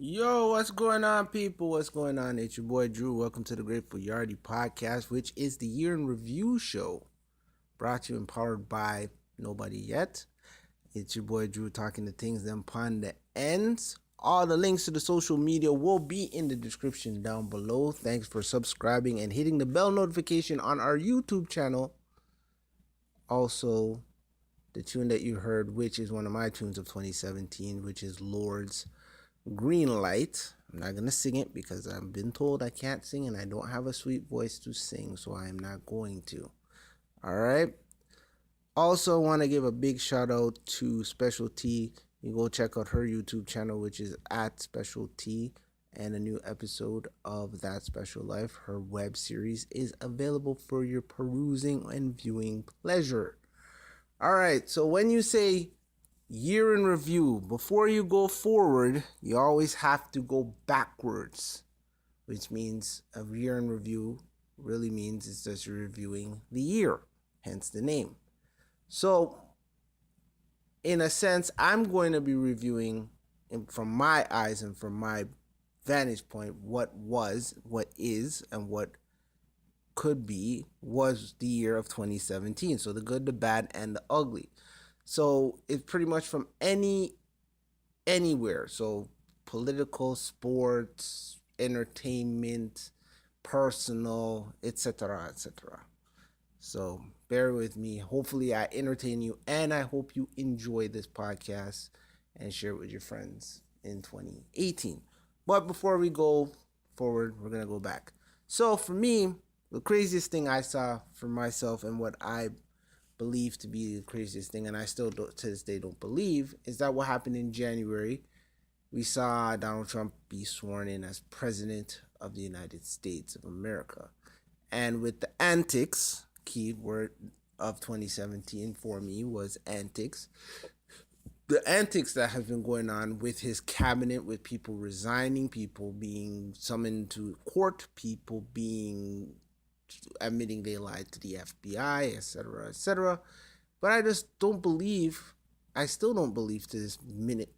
Yo, what's going on, people? What's going on? It's your boy Drew. Welcome to the Grateful Yardy podcast, which is the year in review show brought to you and powered by Nobody Yet. It's your boy Drew talking the things then upon the ends. All the links to the social media will be in the description down below. Thanks for subscribing and hitting the bell notification on our YouTube channel. Also, the tune that you heard, which is one of my tunes of 2017, which is Lord's Green Light. I'm not going to sing it because I've been told I can't sing and I don't have a sweet voice to sing, so I'm not going to. All right. Also, want to give a big shout out to Special T. You go check out her YouTube channel, which is at Special T, and a new episode of That Special Life. Her web series is available for your perusing and viewing pleasure. All right. So when you say year in review, before you go forward, you always have to go backwards, which means a year in review really means it's just reviewing the year, hence the name. So, in a sense, I'm going to be reviewing from my eyes and from my vantage point what was, what is, and what could be was the year of 2017. So the good, the bad, and the ugly. So it's pretty much from anywhere. So political, sports, entertainment, personal, etc., etc. So bear with me. Hopefully I entertain you and I hope you enjoy this podcast and share it with your friends in 2018. But before we go forward, we're going to go back. So for me, the craziest thing I saw for myself and what I believe to be the craziest thing, and I still to this day don't believe, is that what happened in January. We saw Donald Trump be sworn in as President of the United States of America. And with the antics, key word of 2017 for me was antics. The antics that have been going on with his cabinet, with people resigning, people being summoned to court, people being admitting they lied to the FBI, etc., etc. But I just don't believe, I still don't believe to this minute,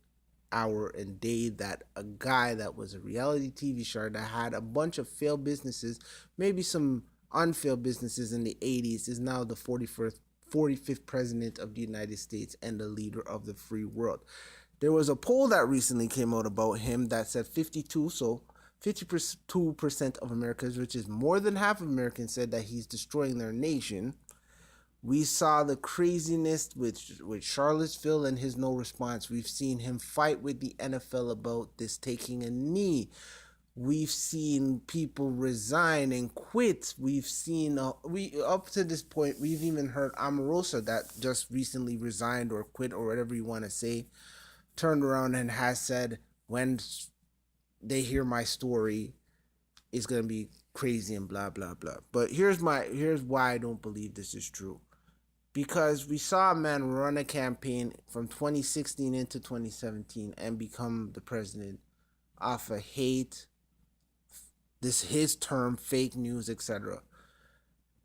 hour, and day that a guy that was a reality TV star that had a bunch of failed businesses, maybe some unfailed businesses in the 80s, is now the 45th president of the United States and the leader of the free world. There was a poll that recently came out about him that said 52% of Americans, which is more than half of Americans, said that he's destroying their nation. We saw the craziness with Charlottesville and his no response. We've seen him fight with the NFL about this taking a knee. We've seen people resign and quit. We've seen up to this point, we've even heard Omarosa, that just recently resigned or quit or whatever you want to say, turned around and has said, when they hear my story, it's gonna be crazy and blah blah blah. But here's why I don't believe this is true. Because we saw a man run a campaign from 2016 into 2017 and become the president off of hate, his term, fake news, etc.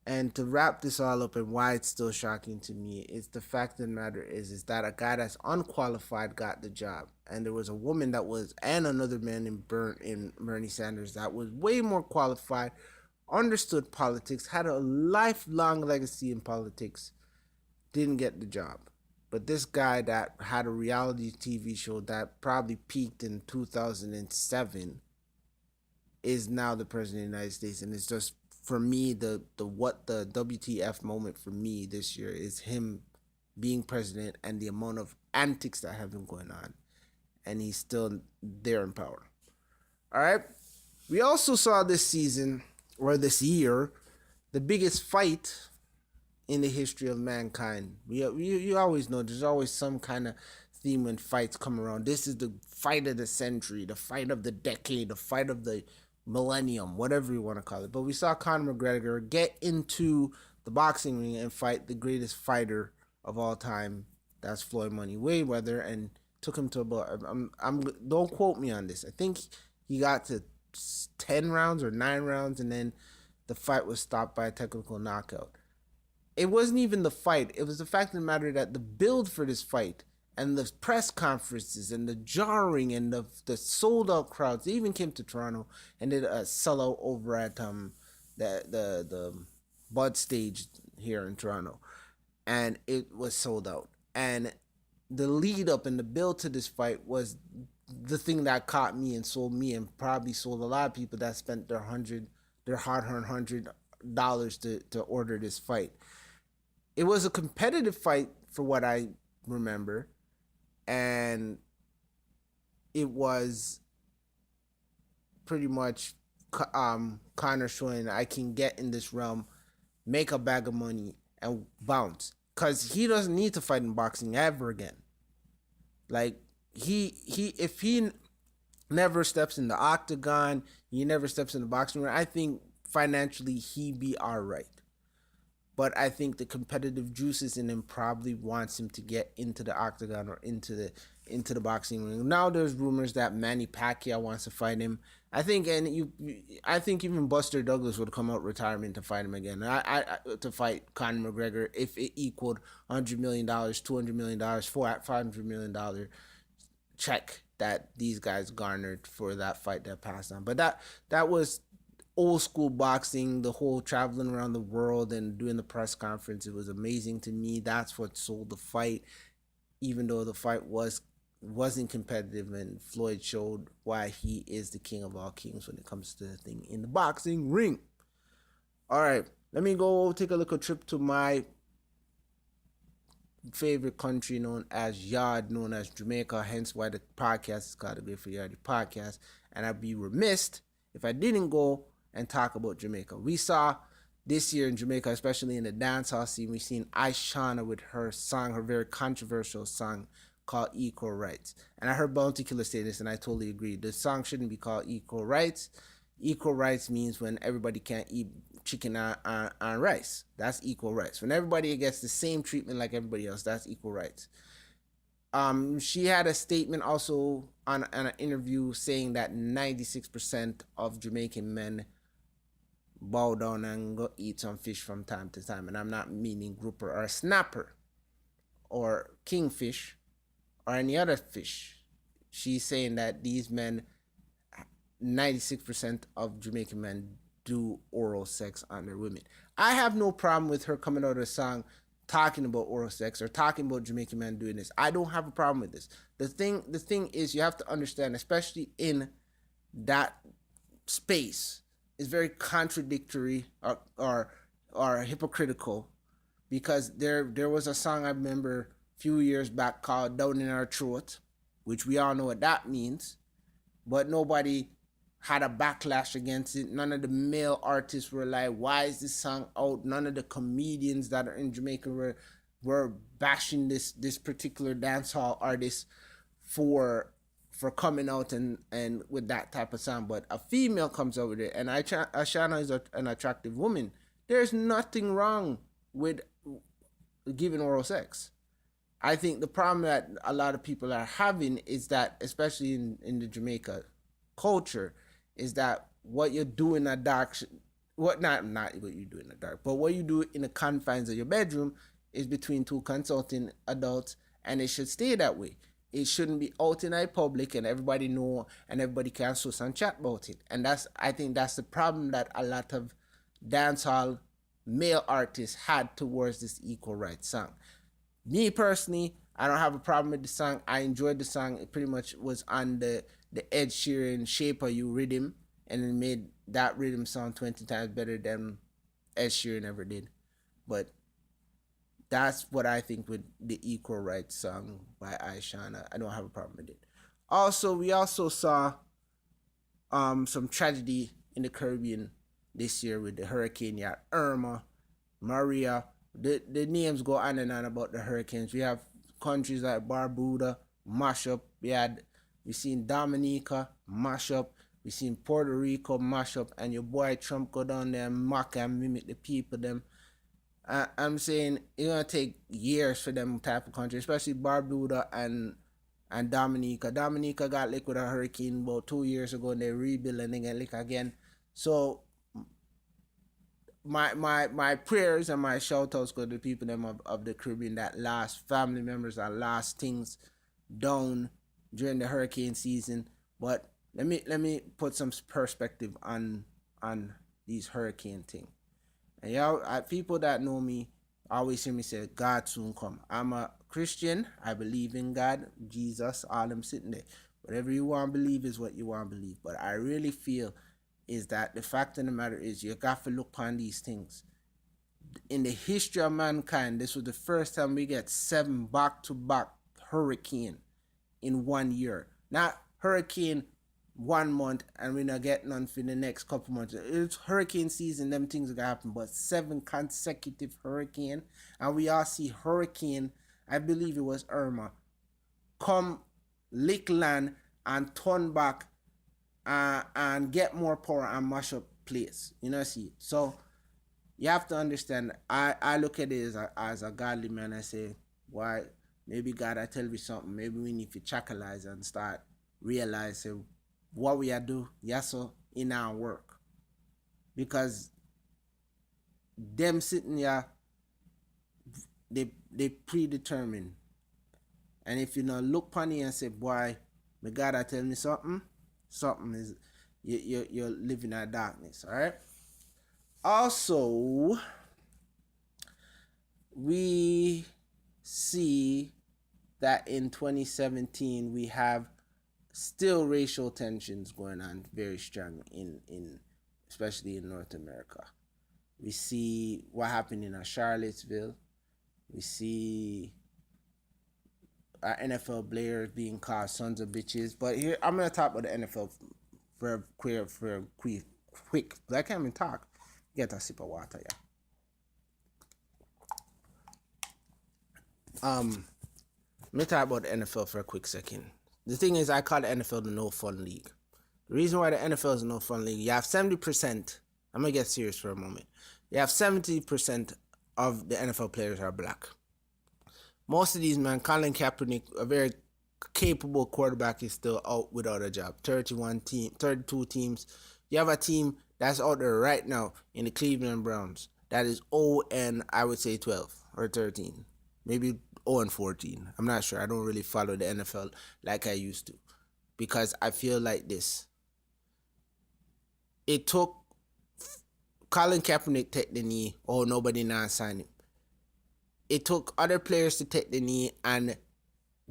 And to wrap this all up and why it's still shocking to me is the fact of the matter is that a guy that's unqualified got the job. And there was a woman that was, and another man in Bernie Sanders that was way more qualified, understood politics, had a lifelong legacy in politics, didn't get the job. But this guy that had a reality TV show that probably peaked in 2007 is now the president of the United States. And it's just, for me, the WTF moment for me this year is him being president and the amount of antics that have been going on. And he's still there in power. All right. We also saw this season, or this year, the biggest fight in the history of mankind. You always know there's always some kind of theme when fights come around. This is the fight of the century, the fight of the decade, the fight of the millennium, whatever you want to call it. But we saw Conor McGregor get into the boxing ring and fight the greatest fighter of all time, that's Floyd Money Mayweather, and took him to about, don't quote me on this, I think he got to 10 rounds or 9 rounds, and then the fight was stopped by a technical knockout. It wasn't even the fight, it was the fact of the matter that the build for this fight and the press conferences and the jarring and the sold out crowds. They even came to Toronto and did a sellout over at the Bud stage here in Toronto, and it was sold out. And the lead up and the build to this fight was the thing that caught me and sold me, and probably sold a lot of people that spent their hard earned $100 to order this fight. It was a competitive fight for what I remember, and it was pretty much Connor showing I can get in this realm, make a bag of money, and bounce. Cause he doesn't need to fight in boxing ever again. Like if he never steps in the octagon, he never steps in the boxing ring. I think financially he'd be all right. But I think the competitive juices in him probably wants him to get into the octagon or into the boxing ring. Now there's rumors that Manny Pacquiao wants to fight him. I think even Buster Douglas would come out retirement to fight him again. To fight Conor McGregor if it equaled $100 million, $200 million, $500 million check that these guys garnered for that fight that passed on. But that was old school boxing, the whole traveling around the world and doing the press conference. It was amazing to me. That's what sold the fight, even though the fight wasn't competitive, and Floyd showed why he is the king of all kings when it comes to the thing in the boxing ring. All right, let me go take a little trip to my favorite country known as Yard, known as Jamaica, hence why the podcast is called the Great for Yardy podcast. And I'd be remiss if I didn't go and talk about Jamaica. We saw this year in Jamaica, especially in the dancehall scene, we've seen Ishana with her song, her very controversial song called Equal Rights. And I heard Bounty Killer say this, and I totally agree. The song shouldn't be called Equal Rights. Equal rights means when everybody can't eat chicken on rice. That's equal rights. When everybody gets the same treatment like everybody else, that's equal rights. She had a statement also on an interview saying that 96% of Jamaican men bow down and go eat some fish from time to time. And I'm not meaning grouper or snapper or kingfish or any other fish. She's saying that these men, 96% of Jamaican men do oral sex on their women. I have no problem with her coming out of a song talking about oral sex or talking about Jamaican men doing this. I don't have a problem with this. The thing is, you have to understand, especially in that space, is very contradictory or hypocritical, because there was a song I remember a few years back called Down in Our Throat, which we all know what that means, but nobody had a backlash against it. None of the male artists were like, why is this song out? None of the comedians that are in Jamaica were bashing this particular dancehall artist for coming out and with that type of song. But a female comes out with it, and Ashana is an attractive woman. There's nothing wrong with giving oral sex. I think the problem that a lot of people are having is that, especially in the Jamaica culture, is that what you do in the dark, not what you do in the dark, but what you do in the confines of your bedroom is between two consulting adults, and it should stay that way. It shouldn't be out in the public and everybody know and everybody can source and chat about it. And I think that's the problem that a lot of dancehall male artists had towards this equal rights song. Me personally, I don't have a problem with the song. I enjoyed the song. It pretty much was on the Ed Sheeran Shape of You rhythm, and it made that rhythm sound 20 times better than Ed Sheeran ever did. But that's what I think with the Equal Rights song by Ishana. I don't have a problem with it. Also, we also saw some tragedy in the Caribbean this year with the hurricane. Yeah, Irma, Maria. The names go on and on about the hurricanes. We have countries like Barbuda, mash up. We seen Dominica, mash up. We seen Puerto Rico, mash up. And your boy Trump go down there and mock and mimic the people them. I'm saying it's gonna take years for them type of country, especially Barbuda and Dominica. Dominica got licked with a hurricane about 2 years ago, and they rebuild and they get licked again. So my prayers and my shout outs go to the people them of the Caribbean that lost family members, that lost things down during the hurricane season. But let me put some perspective on these hurricane thing. And y'all, people that know me always hear me say, God soon come. I'm a Christian. I believe in God, Jesus, all them sitting there. Whatever you want to believe is what you want to believe. But I really feel is that the fact of the matter is you got to look upon these things. In the history of mankind, this was the first time we get 7 back-to-back hurricane in 1 year. Not hurricane 1 month and we not get none for the next couple months. It's hurricane season, them things are gonna happen, but 7 consecutive hurricane, and we all see hurricane, I believe it was Irma, come lick land and turn back and get more power and mash up place. You know, see. So you have to understand. I look at it as a godly man. I say, why? Maybe God, I tell you something. Maybe we need to chakalize and start realizing what we are do. Yes, so in our work, because them sitting here, they predetermined. And if you know look funny and say, boy, my God, I tell me something. Something is you're living in darkness. All right. Also, we see that in 2017 we have still racial tensions going on very strong in especially in North America. We see what happened in Charlottesville. We see our NFL players being called sons of bitches. But here I'm gonna talk about the NFL for quick. I can't even talk. Get a sip of water, yeah. Let me talk about the NFL for a quick second. The thing is, I call the NFL the no fun league. The reason why the NFL is a no fun league, you have 70%. I'm gonna get serious for a moment. You have 70% of the NFL players are black. Most of these men, Colin Kaepernick, a very capable quarterback, is still out without a job. 32 teams. You have a team that's out there right now in the Cleveland Browns that is 0 and I would say 12 or 13, maybe 0 and 14. I'm not sure. I don't really follow the NFL like I used to, because I feel like this. It took Colin Kaepernick take the knee. Oh, nobody now signed him. It took other players to take the knee, and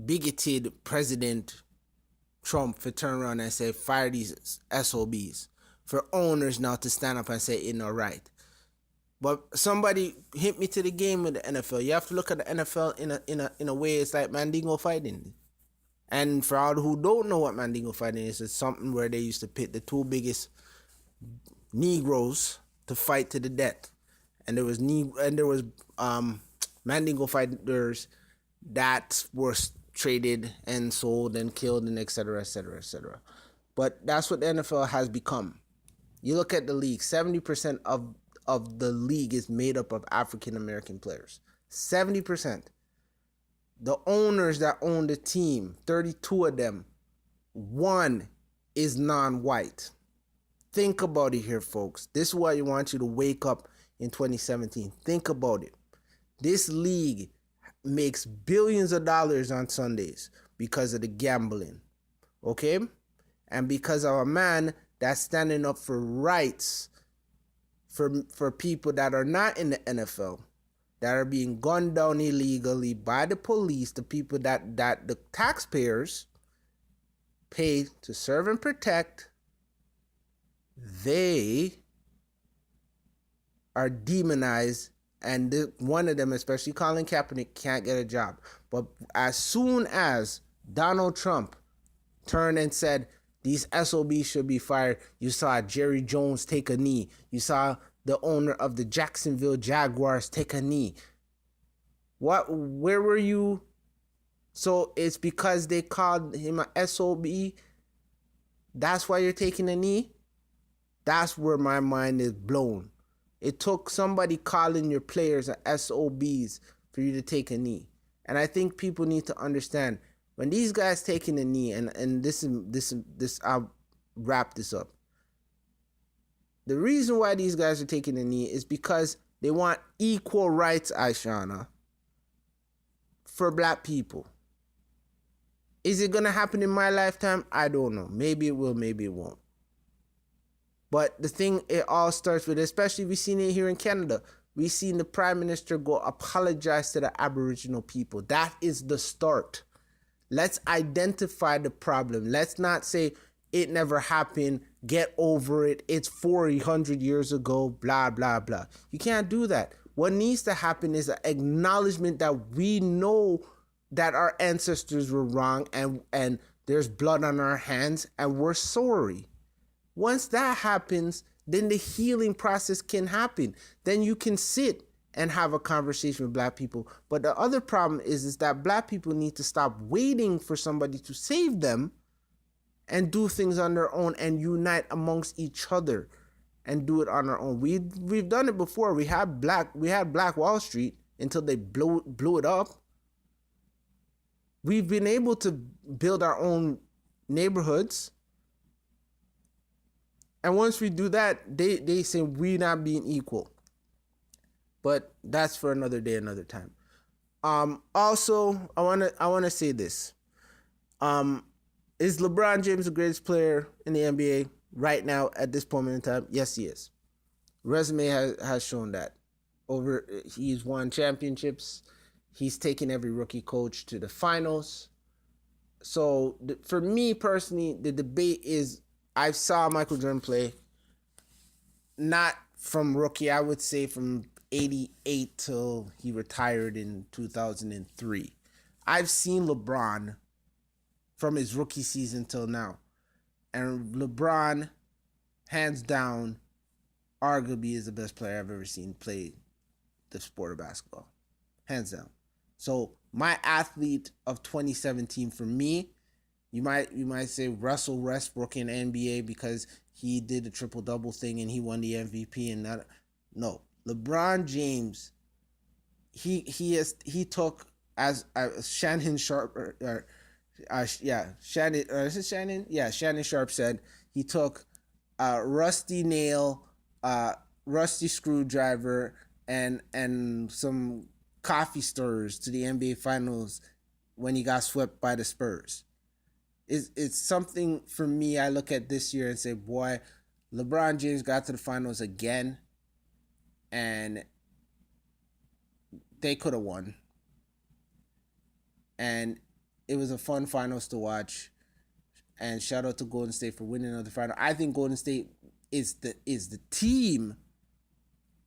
bigoted President Trump to turn around and say, fire these SOBs. For owners now to stand up and say it's not right. But somebody hit me to the game with the NFL. You have to look at the NFL in a way. It's like Mandingo fighting. And for all who don't know what Mandingo fighting is, it's something where they used to pit the 2 biggest Negroes to fight to the death. And there was Mandingo fighters that were traded and sold and killed and etc. etc. etc. But that's what the NFL has become. You look at the league, 70% of the league is made up of African American players. 70%. The owners that own the team, 32 of them, 1 is non-white. Think about it here, folks. This is why I want you to wake up in 2017. Think about it. This league makes billions of dollars on Sundays because of the gambling, okay? And because of a man that's standing up for rights for people that are not in the NFL, that are being gunned down illegally by the police, the people that the taxpayers pay to serve and protect. They are demonized, and one of them, especially Colin Kaepernick, can't get a job. But as soon as Donald Trump turned and said these SOBs should be fired, you saw Jerry Jones take a knee. You saw the owner of the Jacksonville Jaguars take a knee. Where were you? So it's because they called him a SOB. That's why you're taking a knee? That's where my mind is blown. It took somebody calling your players SOBs for you to take a knee. And I think people need to understand, when these guys taking a knee, and this I'll wrap this up. The reason why these guys are taking the knee is because they want equal rights, Aishana, for black people. Is it going to happen in my lifetime? I don't know. Maybe it will, maybe it won't. But the thing, it all starts with, especially we've seen it here in Canada. We've seen the Prime Minister go apologize to the Aboriginal people. That is the start. Let's identify the problem. Let's not say it never happened, get over it, it's 400 years ago, blah, blah, blah. You can't do that. What needs to happen is an acknowledgement that we know that our ancestors were wrong and there's blood on our hands and we're sorry. Once that happens, then the healing process can happen. Then you can sit and have a conversation with black people. But the other problem is that black people need to stop waiting for somebody to save them and do things on their own and unite amongst each other and do it on our own. We've done it before. We had Black Wall Street until they blew it up. We've been able to build our own neighborhoods. And once we do that, they say we're not being equal. But that's for another day, another time. Also, I wanna say this. Is LeBron James the greatest player in the NBA right now at this point in time? Yes, he is. Resume has shown that. He's won championships. He's taken every rookie coach to the finals. So for me personally, the debate is, I saw Michael Jordan play, not from rookie, I would say from 88 till he retired in 2003. I've seen LeBron from his rookie season till now. And LeBron, hands down, arguably is the best player I've ever seen play the sport of basketball. Hands down. So my athlete of 2017 for me, you might say Russell Westbrook in NBA because he did the triple-double thing and he won the MVP and that. No, LeBron James, he took, as Shannon Sharp, Shannon Sharp said, he took rusty nail, rusty screwdriver, and some coffee stirrers to the NBA Finals when he got swept by the Spurs. It's something for me. I look at this year and say, boy, LeBron James got to the finals again, and they could have won. And it was a fun finals to watch. And shout out to Golden State for winning another final. I think Golden State is the team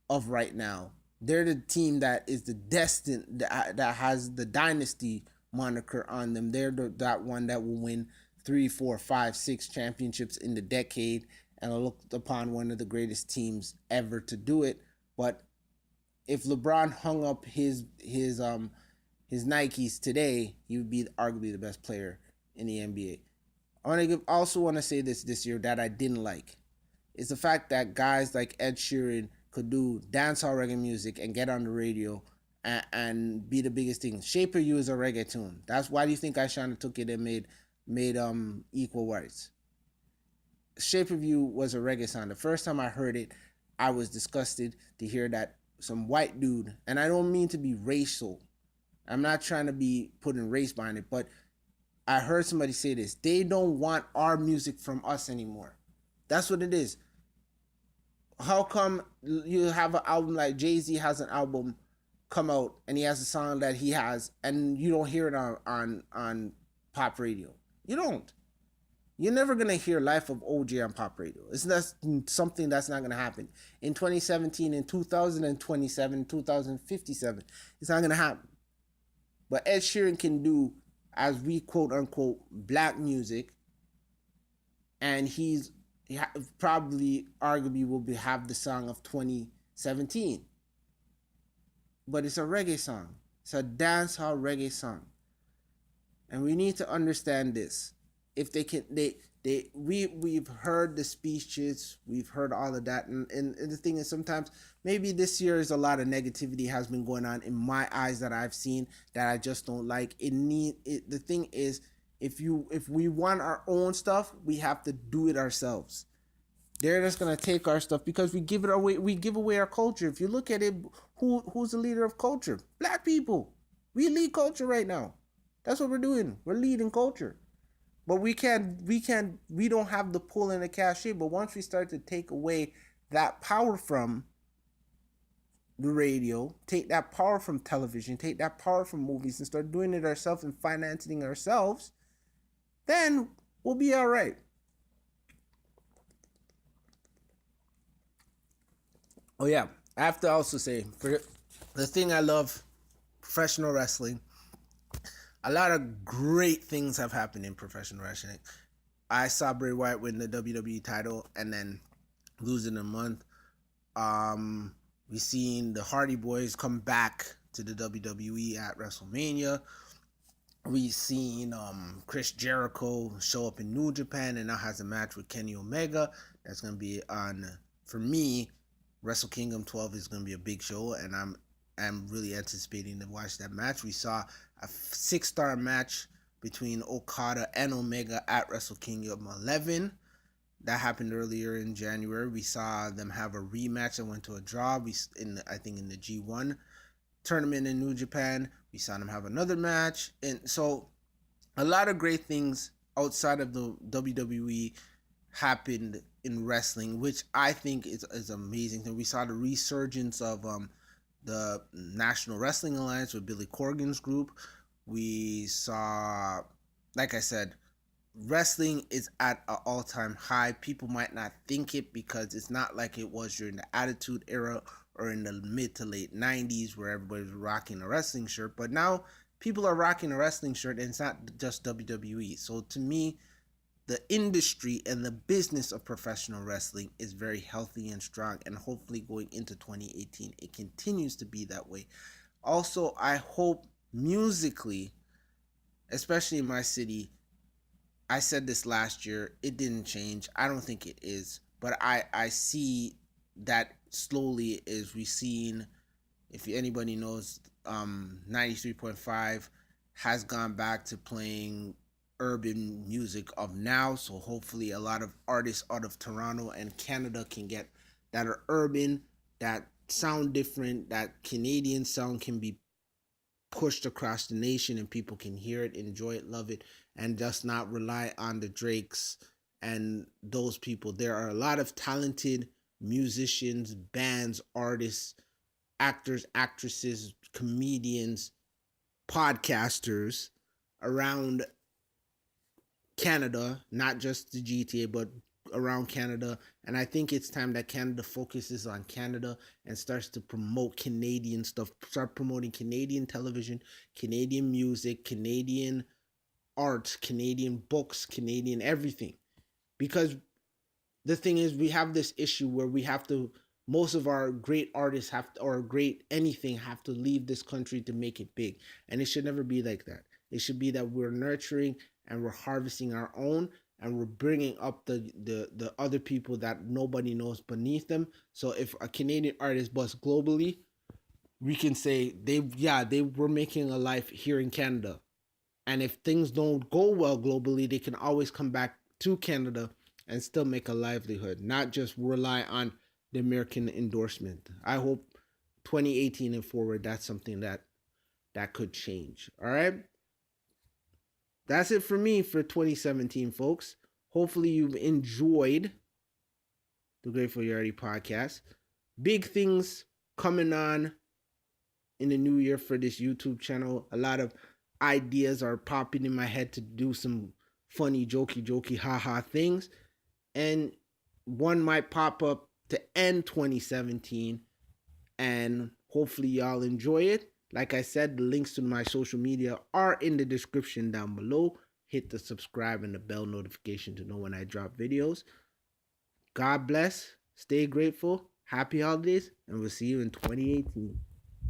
of right now. They're the team that is the destined, that has the dynasty moniker on them. They're that one that will win 3, 4, 5, 6 championships in the decade and are looked upon one of the greatest teams ever to do it. But if LeBron hung up his Nikes today, he would be arguably the best player in the NBA. I also want to say this year that I didn't like is the fact that guys like Ed Sheeran could do dancehall reggae music and get on the radio and be the biggest thing. Shape of You is a reggae tune. That's why do you think Aishana took it and made equal rights? Shape of You was a reggae song. The first time I heard it, I was disgusted to hear that some white dude, and I don't mean to be racial. I'm not trying to be putting race behind it, but I heard somebody say this. They don't want our music from us anymore. That's what it is. How come you have an album like Jay-Z has an album come out and he has a song that he has and you don't hear it on pop radio? You don't. You're never going to hear Life of OJ on pop radio. It's something that's not going to happen. In 2017, in 2027, 2057, it's not going to happen. But Ed Sheeran can do, as we quote unquote, black music, and he probably arguably will have the song of 2017. But it's a reggae song. It's a dancehall reggae song. And we need to understand this. If they can, we've heard the speeches, we've heard all of that, and the thing is, sometimes maybe this year is a lot of negativity has been going on in my eyes that I've seen that I just don't like. The thing is, if we want our own stuff, we have to do it ourselves. They're just gonna take our stuff because we give it away. We give away our culture. If you look at it, who's the leader of culture? Black people. We lead culture right now. That's what we're doing. We're leading culture. But we don't have the pull and the cachet. But once we start to take away that power from the radio, take that power from television, take that power from movies, and start doing it ourselves and financing ourselves, then we'll be all right. Oh yeah, I have to also say for the thing I love, professional wrestling. A lot of great things have happened in professional wrestling. I saw Bray Wyatt win the WWE title and then lose in a month. We seen the Hardy Boys come back to the WWE at WrestleMania. We seen Chris Jericho show up in New Japan and now has a match with Kenny Omega. That's gonna be on, for me, Wrestle Kingdom 12 is gonna be a big show, and I'm really anticipating to watch that match. We saw a 6-star match between Okada and Omega at Wrestle Kingdom 11. That happened earlier in January. We saw them have a rematch that went to a draw. I think in the G1 tournament in New Japan, we saw them have another match, and so a lot of great things outside of the WWE happened in wrestling, which I think is amazing. And we saw the resurgence of the National Wrestling Alliance with Billy Corgan's group. We saw, like I said, wrestling is at an all-time high. People might not think it because it's not like it was during the Attitude Era or in the mid to late 90s where everybody was rocking a wrestling shirt. But now people are rocking a wrestling shirt, and it's not just WWE. So to me, the industry and the business of professional wrestling is very healthy and strong, and hopefully going into 2018 it continues to be that way. Also, I hope musically, especially in my city, I said this last year, it didn't change. I don't think it is, but I see that slowly as we seen, if anybody knows, 93.5 has gone back to playing urban music of now. So hopefully a lot of artists out of Toronto and Canada can get that are urban, that sound different, that Canadian sound can be pushed across the nation and people can hear it, enjoy it, love it, and just not rely on the Drakes and those people. There are a lot of talented musicians, bands, artists, actors, actresses, comedians, podcasters around Canada, not just the GTA, but around Canada. And I think it's time that Canada focuses on Canada and starts to promote Canadian stuff, start promoting Canadian television, Canadian music, Canadian art, Canadian books, Canadian everything. Because the thing is, we have this issue where we have to, most of our great artists have to, or great anything have to leave this country to make it big. And it should never be like that. It should be that we're nurturing and we're harvesting our own, and we're bringing up the other people that nobody knows beneath them. So if a Canadian artist busts globally, we can say they were making a life here in Canada. And if things don't go well globally, they can always come back to Canada and still make a livelihood, not just rely on the American endorsement. I hope 2018 and forward, that's something that could change. All right. That's it for me for 2017, folks. Hopefully you've enjoyed the Grateful Yardy podcast. Big things coming on in the new year for this YouTube channel. A lot of ideas are popping in my head to do some funny, jokey, haha things. And one might pop up to end 2017. And hopefully y'all enjoy it. Like I said, the links to my social media are in the description down below. Hit the subscribe and the bell notification to know when I drop videos. God bless. Stay grateful. Happy holidays. And we'll see you in 2018.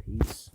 Peace.